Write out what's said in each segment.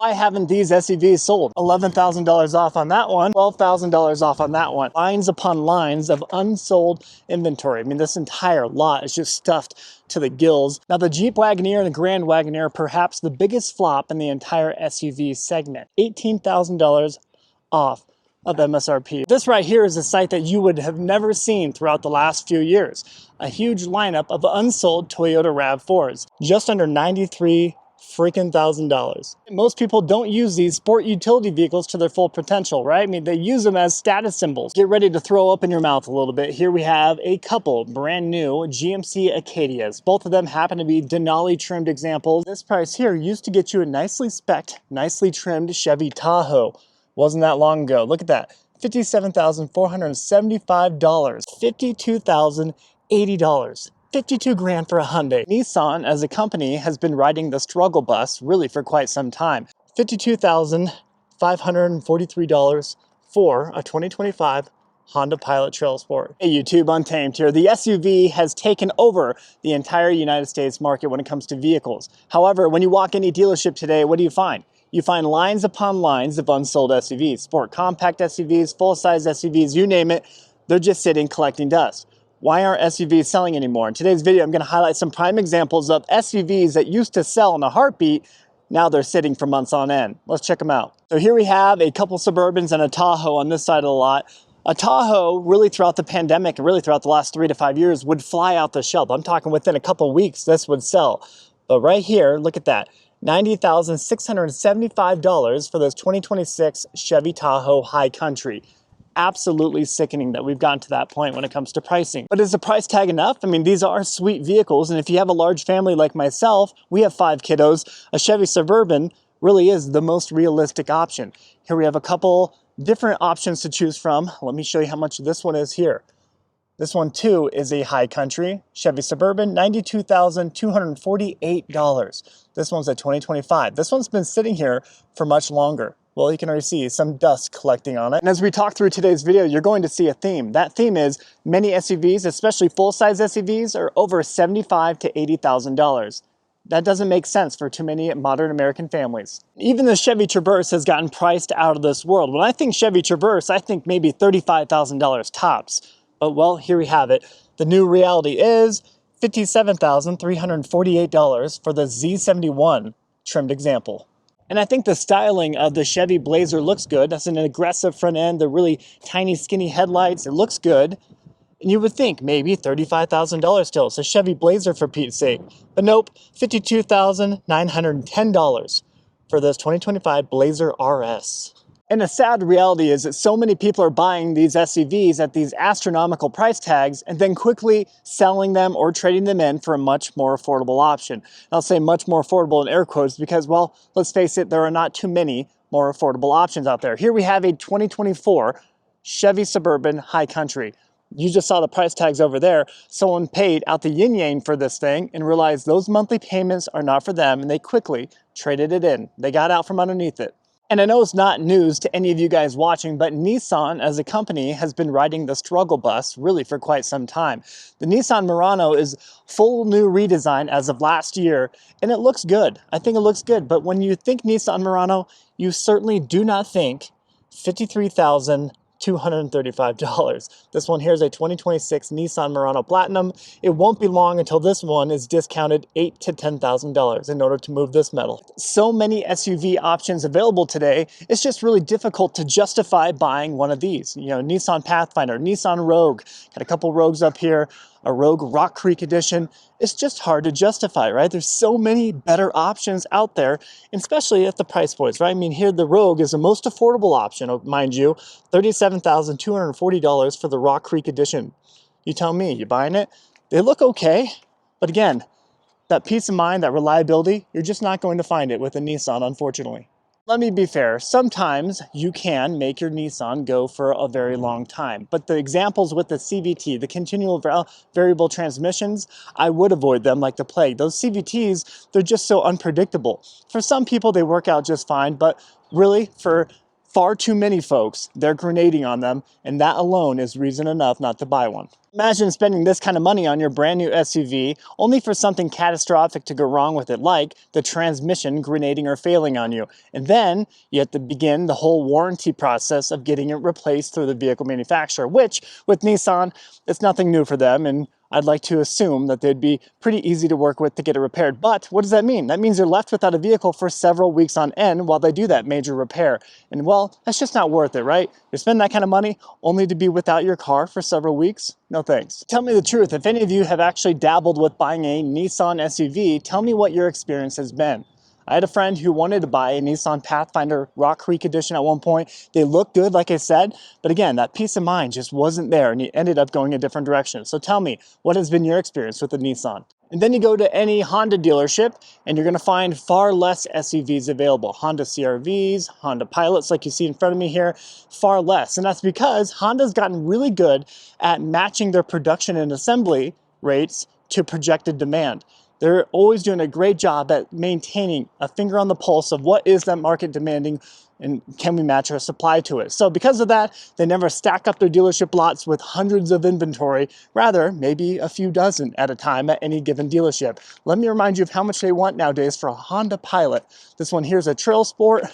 Why haven't these SUVs sold? $11,000 off on that one, $12,000 off on that one. Lines upon lines of unsold inventory. I mean, this entire lot is just stuffed to the gills. Now, the Jeep Wagoneer and the Grand Wagoneer, perhaps the biggest flop in the entire SUV segment. $18,000 off of MSRP. This right here is a site that you would have never seen throughout the last few years. A huge lineup of unsold Toyota RAV4s, just under $93,000. Most people don't use these sport utility vehicles to their full potential, right? I mean, they use them as status symbols. Get ready to throw up in your mouth a little bit. Here we have a couple brand new GMC Acadias. Both of them happen to be Denali trimmed examples. This price here used to get you a nicely spec'd, nicely trimmed Chevy Tahoe. Wasn't that long ago. Look at that. $57,475. $52,080. 52 grand for a Hyundai. Nissan as a company has been riding the struggle bus really for quite some time. $52,543 for a 2025 Honda Pilot Trail Sport. Hey YouTube, Untamed here. The SUV has taken over the entire United States market when it comes to vehicles. However, when you walk any dealership today, what do you find? You find lines upon lines of unsold SUVs, sport compact SUVs, full-size SUVs, you name it, they're just sitting collecting dust. Why aren't SUVs selling anymore? In today's video, I'm going to highlight some prime examples of SUVs that used to sell in a heartbeat. Now they're sitting for months on end. Let's check them out. So here we have a couple Suburbans and a Tahoe on this side of the lot. A Tahoe, really throughout the pandemic and really throughout the last 3 to 5 years, would fly out the shelf. I'm talking within a couple weeks, this would sell. But right here, look at that. $90,675 for this 2026 Chevy Tahoe High Country. Absolutely sickening that we've gotten to that point when it comes to pricing. But is the price tag enough? I mean, these are sweet vehicles, and if you have a large family like myself, we have 5 kiddos, a Chevy Suburban really is the most realistic option. Here we have a couple different options to choose from. Let me show you how much this one is here. This one too is a High Country Chevy Suburban, $92,248. This one's a 2025. This one's been sitting here for much longer. Well, you can already see some dust collecting on it. And as we talk through today's video, you're going to see a theme. That theme is many SUVs, especially full-size SUVs, are over $75,000 to $80,000. That doesn't make sense for too many modern American families. Even the Chevy Traverse has gotten priced out of this world. When I think Chevy Traverse, I think maybe $35,000 tops. But well, here we have it. The new reality is $57,348 for the Z71 trimmed example. And I think the styling of the Chevy Blazer looks good. That's an aggressive front end, the really tiny skinny headlights. It looks good. And you would think maybe $35,000 still. It's a Chevy Blazer for Pete's sake. But nope, $52,910 for this 2025 Blazer RS. And the sad reality is that so many people are buying these SUVs at these astronomical price tags and then quickly selling them or trading them in for a much more affordable option. And I'll say much more affordable in air quotes because, well, let's face it, there are not too many more affordable options out there. Here we have a 2024 Chevy Suburban High Country. You just saw the price tags over there. Someone paid out the yin-yang for this thing and realized those monthly payments are not for them, and they quickly traded it in. They got out from underneath it. And I know it's not news to any of you guys watching, but Nissan as a company has been riding the struggle bus really for quite some time. The Nissan Murano is full new redesign as of last year, and it looks good. I think it looks good, but when you think Nissan Murano, you certainly do not think $53,235. This one here is a 2026 Nissan Murano Platinum. It won't be long until this one is discounted $8,000 to $10,000 in order to move this metal. So many SUV options available today, it's just really difficult to justify buying one of these. You know, Nissan Pathfinder, Nissan Rogue, got a couple Rogues up here, a Rogue Rock Creek Edition. It's just hard to justify, right? There's so many better options out there, especially at the price points, right? I mean, here the Rogue is the most affordable option, mind you, $37,240 for the Rock Creek Edition. You tell me, you buying it? They look okay, but again, that peace of mind, that reliability, you're just not going to find it with a Nissan, unfortunately. Let me be fair, sometimes you can make your Nissan go for a very long time, but the examples with the CVT, the continual variable transmissions, I would avoid them like the plague. Those CVTs, they're just so unpredictable. For some people, they work out just fine, but really for far too many folks, they're grenading on them, and that alone is reason enough not to buy one. Imagine spending this kind of money on your brand new SUV only for something catastrophic to go wrong with it, like the transmission grenading or failing on you. And then you have to begin the whole warranty process of getting it replaced through the vehicle manufacturer, which with Nissan, it's nothing new for them. And I'd like to assume that they'd be pretty easy to work with to get it repaired. But what does that mean? That means you're left without a vehicle for several weeks on end while they do that major repair. And well, that's just not worth it, right? You spend that kind of money only to be without your car for several weeks? No thanks. Tell me the truth. If any of you have actually dabbled with buying a Nissan SUV, tell me what your experience has been. I had a friend who wanted to buy a Nissan Pathfinder Rock Creek Edition at one point. They looked good, like I said, but again, that peace of mind just wasn't there and he ended up going a different direction. So tell me, what has been your experience with the Nissan? And then you go to any Honda dealership and you're gonna find far less SUVs available. Honda CR-Vs, Honda Pilots like you see in front of me here, far less. And that's because Honda's gotten really good at matching their production and assembly rates to projected demand. They're always doing a great job at maintaining a finger on the pulse of what is that market demanding and can we match our supply to it. So because of that, they never stack up their dealership lots with hundreds of inventory, rather maybe a few dozen at a time at any given dealership. Let me remind you of how much they want nowadays for a Honda Pilot. This one here's a Trail Sport.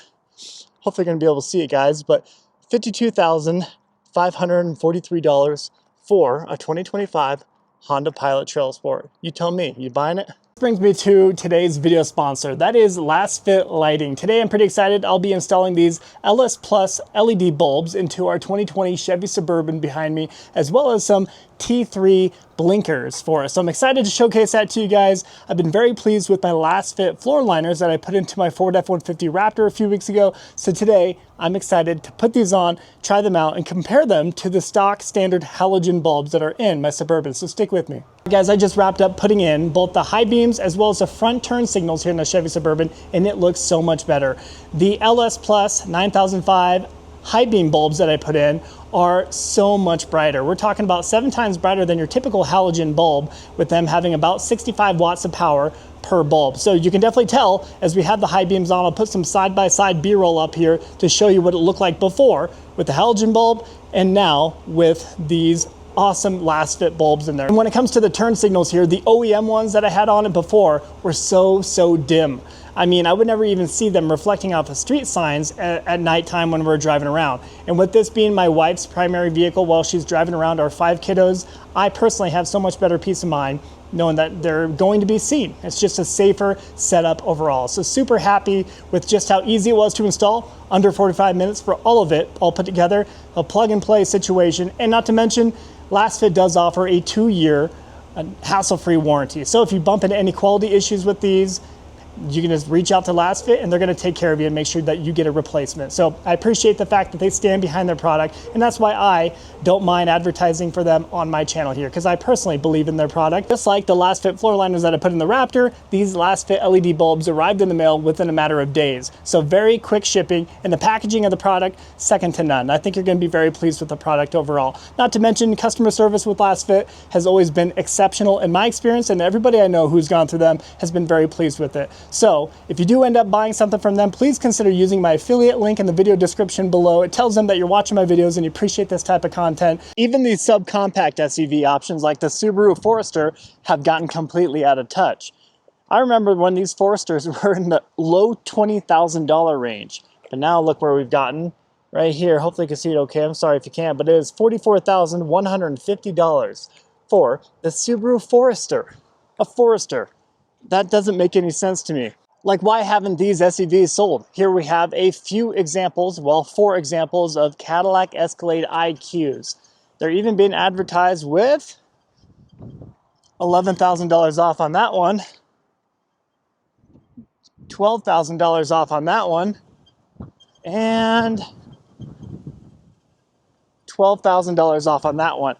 Hopefully you're gonna be able to see it, guys, but $52,543 for a 2025 Honda Pilot Trail Sport. You tell me, you buying it? This brings me to today's video sponsor. That is Last Fit Lighting. Today I'm pretty excited. I'll be installing these LS Plus LED bulbs into our 2020 Chevy Suburban behind me, as well as some T3 blinkers for us. So I'm excited to showcase that to you guys. I've been very pleased with my Last Fit floor liners that I put into my Ford F-150 Raptor a few weeks ago. So today I'm excited to put these on, try them out, and compare them to the stock standard halogen bulbs that are in my Suburban. So stick with me. Guys, I just wrapped up putting in both the high beams as well as the front turn signals here in the Chevy Suburban, and it looks so much better. The LS Plus 9005 high beam bulbs that I put in are so much brighter. We're talking about 7 times brighter than your typical halogen bulb, with them having about 65 watts of power per bulb. So you can definitely tell as we have the high beams on. I'll put some side-by-side B-roll up here to show you what it looked like before with the halogen bulb and now with these awesome Last Fit bulbs in there. And when it comes to the turn signals here, the OEM ones that I had on it before were so dim. I mean, I would never even see them reflecting off of street signs at nighttime when we're driving around. And with this being my wife's primary vehicle while she's driving around our 5 kiddos, I personally have so much better peace of mind knowing that they're going to be seen. It's just a safer setup overall. So super happy with just how easy it was to install. Under 45 minutes for all of it, all put together, a plug and play situation. And not to mention, Last Fit does offer a 2-year hassle-free warranty. So if you bump into any quality issues with these, you can just reach out to Last Fit and they're going to take care of you and make sure that you get a replacement. So I appreciate the fact that they stand behind their product, and that's why I don't mind advertising for them on my channel here, because I personally believe in their product. Just like the Last Fit floor liners that I put in the Raptor, these Last Fit LED bulbs arrived in the mail within a matter of days. So very quick shipping, and the packaging of the product, second to none. I think you're going to be very pleased with the product overall. Not to mention customer service with Last Fit has always been exceptional in my experience, and everybody I know who's gone through them has been very pleased with it. So if you do end up buying something from them, please consider using my affiliate link in the video description below. It tells them that you're watching my videos and you appreciate this type of content. Even these subcompact SUV options like the Subaru Forester have gotten completely out of touch. I remember when these Foresters were in the low $20,000 range, but now look where we've gotten right here. Hopefully you can see it okay. I'm sorry if you can't, but it is $44,150 for the Subaru Forester. A Forester. That doesn't make any sense to me. Like, why haven't these SUVs sold? Here we have a few examples, well, 4 examples of Cadillac Escalade IQs. They're even being advertised with $11,000 off on that one, $12,000 off on that one, and $12,000 off on that one.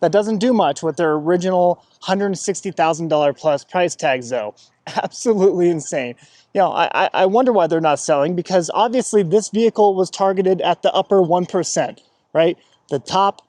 That doesn't do much with their original $160,000 plus price tags though. Absolutely insane. You know, I wonder why they're not selling, because obviously this vehicle was targeted at the upper 1%, right? The top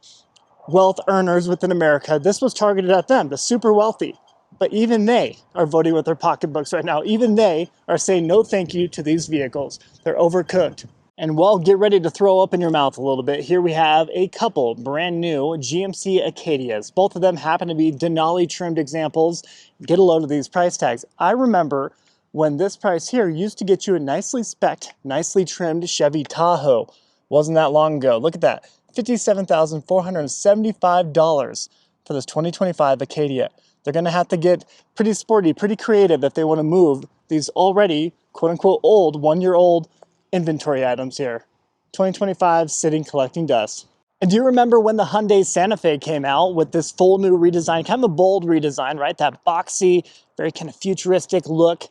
wealth earners within America. This was targeted at them, the super wealthy. But even they are voting with their pocketbooks right now. Even they are saying no thank you to these vehicles. They're overcooked. And well, get ready to throw up in your mouth a little bit. Here we have a couple brand new GMC Acadias. Both of them happen to be Denali trimmed examples. Get a load of these price tags. I remember when this price here used to get you a nicely spec'd, nicely trimmed Chevy Tahoe. Wasn't that long ago. Look at that, $57,475 for this 2025 Acadia. They're gonna have to get pretty sporty, pretty creative if they wanna move these already, quote unquote, old, 1-year-old inventory items here. 2025 sitting collecting dust. And do you remember when the Hyundai Santa Fe came out with this full new redesign, kind of a bold redesign, right? That boxy, very kind of futuristic look,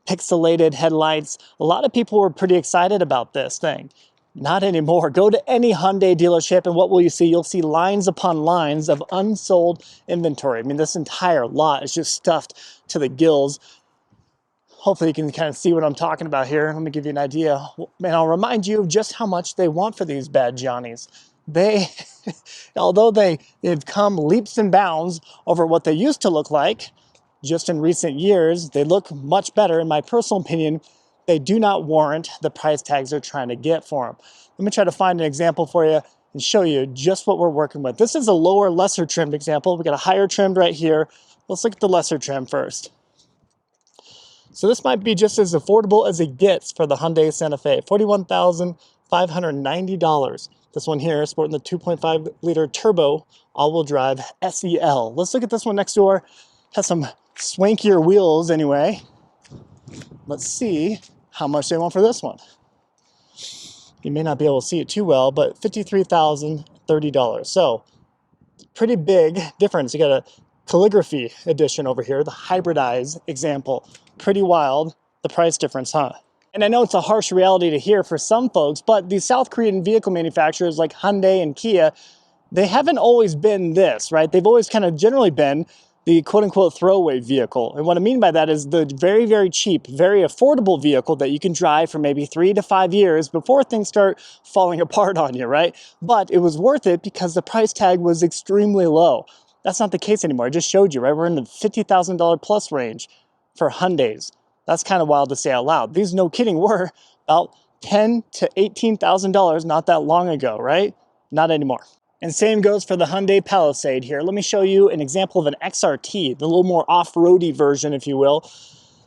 pixelated headlights. A lot of people were pretty excited about this thing. Not anymore. Go to any Hyundai dealership and what will you see? You'll see lines upon lines of unsold inventory. I mean, this entire lot is just stuffed to the gills. Hopefully you can kind of see what I'm talking about here. Let me give you an idea. And I'll remind you of just how much they want for these bad Johnnies. They, although they've come leaps and bounds over what they used to look like, just in recent years, they look much better. In my personal opinion, they do not warrant the price tags they're trying to get for them. Let me try to find an example for you and show you just what we're working with. This is a lower, lesser trimmed example. We got a higher trimmed right here. Let's look at the lesser trim first. So this might be just as affordable as it gets for the Hyundai Santa Fe, $41,590. This one here, sporting the 2.5 liter turbo all-wheel drive SEL. Let's look at this one next door. Has some swankier wheels anyway. Let's see how much they want for this one. You may not be able to see it too well, but $53,030. So pretty big difference. You got a calligraphy edition over here, the hybridized example. Pretty wild, the price difference, huh? And I know it's a harsh reality to hear for some folks, but these South Korean vehicle manufacturers like Hyundai and Kia, they haven't always been this, right? They've always kind of generally been the quote-unquote throwaway vehicle. And what I mean by that is the very, very cheap, very affordable vehicle that you can drive for maybe 3 to 5 years before things start falling apart on you, right? But it was worth it because the price tag was extremely low. That's not the case anymore. I just showed you, right? We're in the $50,000 plus range for Hyundais. That's kind of wild to say out loud. These, no kidding, were about $10,000 to $18,000 not that long ago, right? Not anymore. And same goes for the Hyundai Palisade here. Let me show you an example of an XRT, the little more off-roady version, if you will.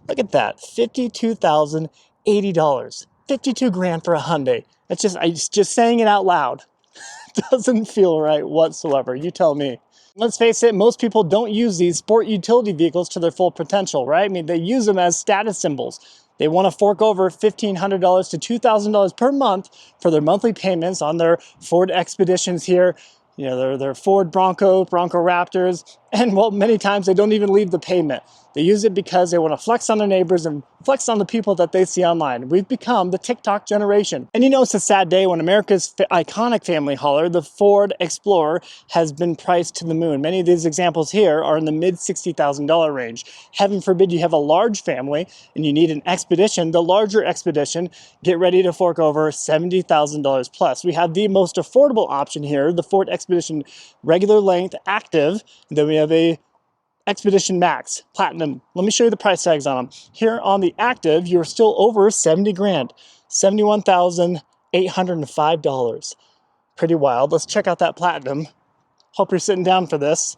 Look at that, $52,080. 52 grand for a Hyundai. That's just saying it out loud. Doesn't feel right whatsoever. You tell me. Let's face it, most people don't use these sport utility vehicles to their full potential, right? I mean, they use them as status symbols. They want to fork over $1,500 to $2,000 per month for their monthly payments on their Ford Expeditions here. You know, their Ford Bronco Raptors, and well, many times they don't even leave the pavement. They use it because they want to flex on their neighbors and flex on the people that they see online. We've become the TikTok generation. And you know, it's a sad day when America's iconic family hauler, the Ford Explorer, has been priced to the moon. Many of these examples here are in the mid $60,000 range. Heaven forbid you have a large family and you need an Expedition, the larger Expedition, get ready to fork over $70,000 plus. We have the most affordable option here, the Ford Expedition regular length active. Then we have a Expedition Max Platinum. Let me show you the price tags on them. Here on the active, you're still over 70 grand, $71,805. Pretty wild. Let's check out that Platinum. Hope you're sitting down for this.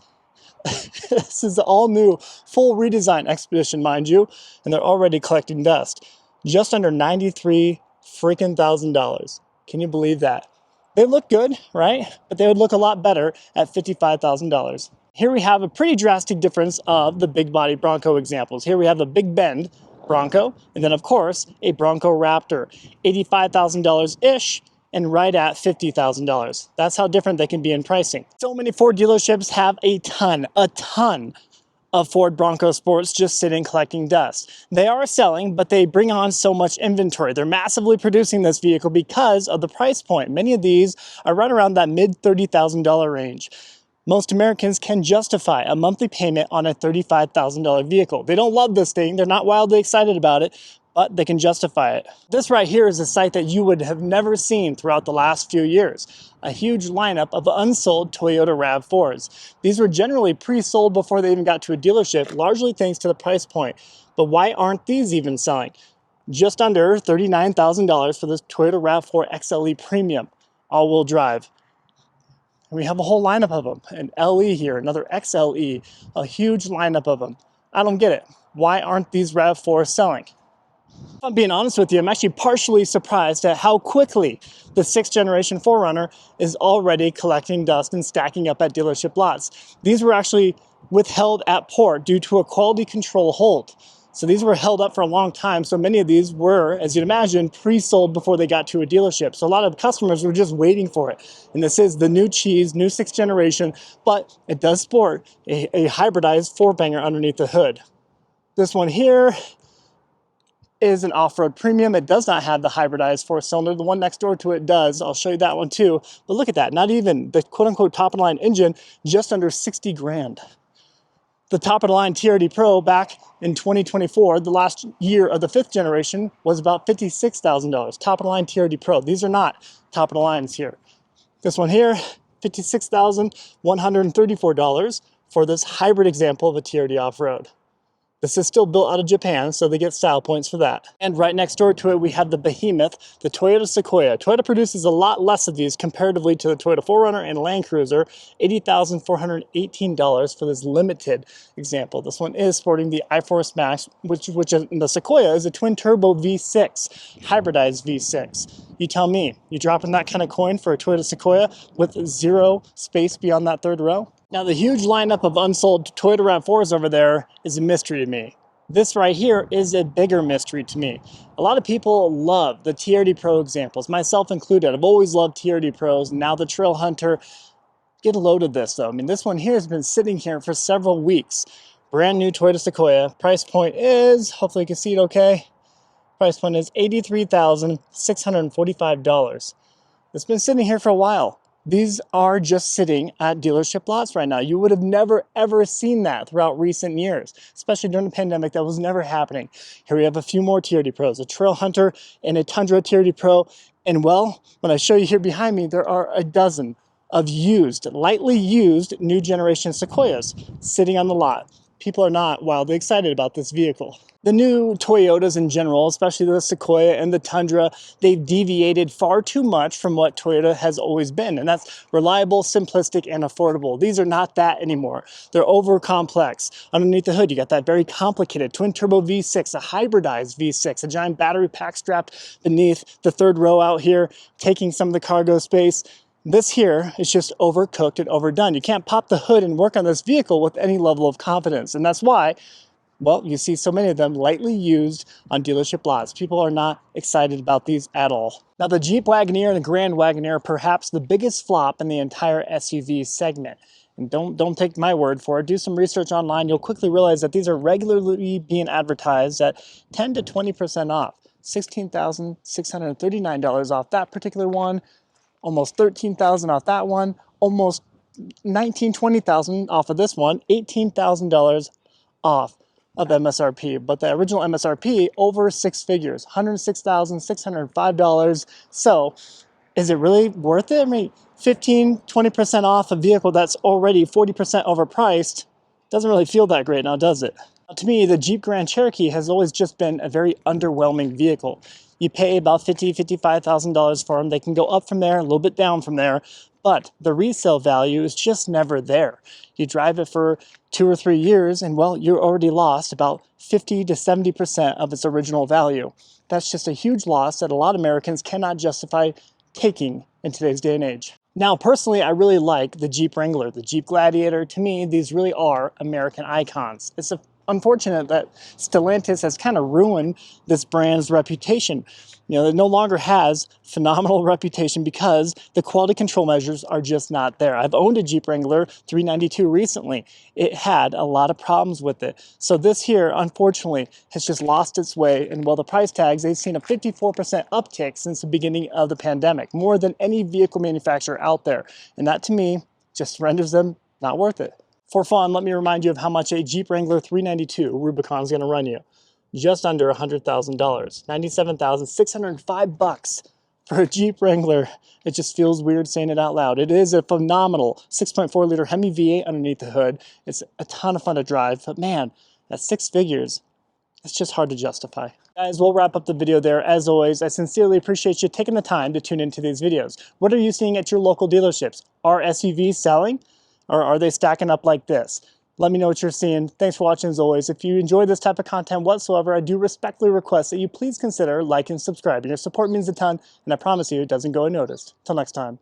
This is the all new, full redesign Expedition, mind you, and they're already collecting dust. Just under $93,000. Can you believe that? They look good, right? But they would look a lot better at $55,000. Here we have a pretty drastic difference of the big body Bronco examples. Here we have a Big Bend Bronco, and then of course, a Bronco Raptor, $85,000-ish, and right at $50,000. That's how different they can be in pricing. So many Ford dealerships have a ton of Ford Bronco Sports just sitting collecting dust. They are selling, but they bring on so much inventory. They're massively producing this vehicle because of the price point. Many of these are right around that mid $30,000 range. Most Americans can justify a monthly payment on a $35,000 vehicle. They don't love this thing, they're not wildly excited about it, but they can justify it. This right here is a sight that you would have never seen throughout the last few years. A huge lineup of unsold Toyota RAV4s. These were generally pre-sold before they even got to a dealership, largely thanks to the price point. But why aren't these even selling? just under $39,000 for this Toyota RAV4 XLE Premium, all-wheel drive. And we have a whole lineup of them. An LE here, another XLE, a huge lineup of them. I don't get it. Why aren't these RAV4s selling? If I'm being honest with you, I'm actually partially surprised at how quickly the 6th generation 4Runner is already collecting dust and stacking up at dealership lots. These were actually withheld at port due to a quality control hold. So these were held up for a long time. So many of these were, as you'd imagine, pre-sold before they got to a dealership. So a lot of customers were just waiting for it. And this is the new cheese, new 6th generation, but it does sport a hybridized 4-banger underneath the hood. This one here is an off-road premium. It does not have the hybridized 4-cylinder. The one next door to it does. I'll show you that one too. But look at that, not even the quote-unquote top-of-the-line engine, just under 60 grand. The top-of-the-line TRD Pro back in 2024, the last year of the 5th generation, was about $56,000. Top-of-the-line TRD Pro. These are not top-of-the-lines here. This one here, $56,134 for this hybrid example of a TRD off-road. This is still built out of Japan, so they get style points for that. And right next door to it, we have the behemoth, the Toyota Sequoia. Toyota produces a lot less of these comparatively to the Toyota 4Runner and Land Cruiser. $80,418 for this limited example. This one is sporting the iForce Max, which in the Sequoia is a twin-turbo V6, hybridized V6. You tell me, you dropping that kind of coin for a Toyota Sequoia with zero space beyond that third row? Now, the huge lineup of unsold Toyota RAV4s over there is a mystery to me. This right here is a bigger mystery to me. A lot of people love the TRD Pro examples, myself included. I've always loved TRD Pros. Now the Trail Hunter. Get a load of this though. I mean, this one here has been sitting here for several weeks. Brand new Toyota Sequoia. Price point is, hopefully you can see it okay. Price point is $83,645. It's been sitting here for a while. These are just sitting at dealership lots right now. You would have never, ever seen that throughout recent years, especially during the pandemic. That was never happening. Here we have a few more TRD Pros, a Trail Hunter and a Tundra TRD Pro. And well, when I show you here behind me, there are a dozen of used, lightly used new generation Sequoias sitting on the lot. People are not wildly excited about this vehicle. The new Toyotas in general, especially the Sequoia and the Tundra, they've deviated far too much from what Toyota has always been, and that's reliable, simplistic, and affordable. These are not that anymore. They're over complex. Underneath the hood, you got that very complicated twin-turbo V6, a hybridized V6, a giant battery pack strapped beneath the third row out here, taking some of the cargo space. This here is just overcooked and overdone. You can't pop the hood and work on this vehicle with any level of confidence, and that's why, well, you see so many of them lightly used on dealership lots. People are not excited about these at all. Now, the Jeep Wagoneer and the Grand Wagoneer are perhaps the biggest flop in the entire SUV segment. And don't take my word for it. Do some research online. You'll quickly realize that these are regularly being advertised at 10 to 20% off. $16,639 off that particular one. Almost $13,000 off that one. Almost $19,000, $20,000 off of this one. $18,000 off of MSRP, but the original MSRP over 6 figures, $106,605. So is it really worth it? I mean, 15, 20% off a vehicle that's already 40% overpriced doesn't really feel that great now, does it? To me, the Jeep Grand Cherokee has always just been a very underwhelming vehicle. You pay about $50,000, $55,000 for them. They can go up from there, a little bit down from there, but the resale value is just never there. You drive it for 2 or 3 years and, well, you're already lost about 50 to 70% of its original value. That's just a huge loss that a lot of Americans cannot justify taking in today's day and age. Now, personally, I really like the Jeep Wrangler, the Jeep Gladiator. To me, these really are American icons. It's unfortunate that Stellantis has kind of ruined this brand's reputation. You know, it no longer has phenomenal reputation because the quality control measures are just not there. I've owned a Jeep Wrangler 392 recently. It had a lot of problems with it. So this here, unfortunately, has just lost its way. And while the price tags, they've seen a 54% uptick since the beginning of the pandemic, more than any vehicle manufacturer out there. And that, to me, just renders them not worth it. For fun, let me remind you of how much a Jeep Wrangler 392 Rubicon is going to run you. Just under $100,000, $97,605 for a Jeep Wrangler. It just feels weird saying it out loud. It is a phenomenal 6.4 liter Hemi V8 underneath the hood. It's a ton of fun to drive, but man, at 6 figures, It's just hard to justify. Guys, we'll wrap up the video there. As always, I sincerely appreciate you taking the time to tune into these videos. What are you seeing at your local dealerships? Are SUVs selling, or are they stacking up like this? Let me know what you're seeing. Thanks for watching as always. If you enjoy this type of content whatsoever, I do respectfully request that you please consider liking and subscribing. Your support means a ton, and I promise you it doesn't go unnoticed. Till next time.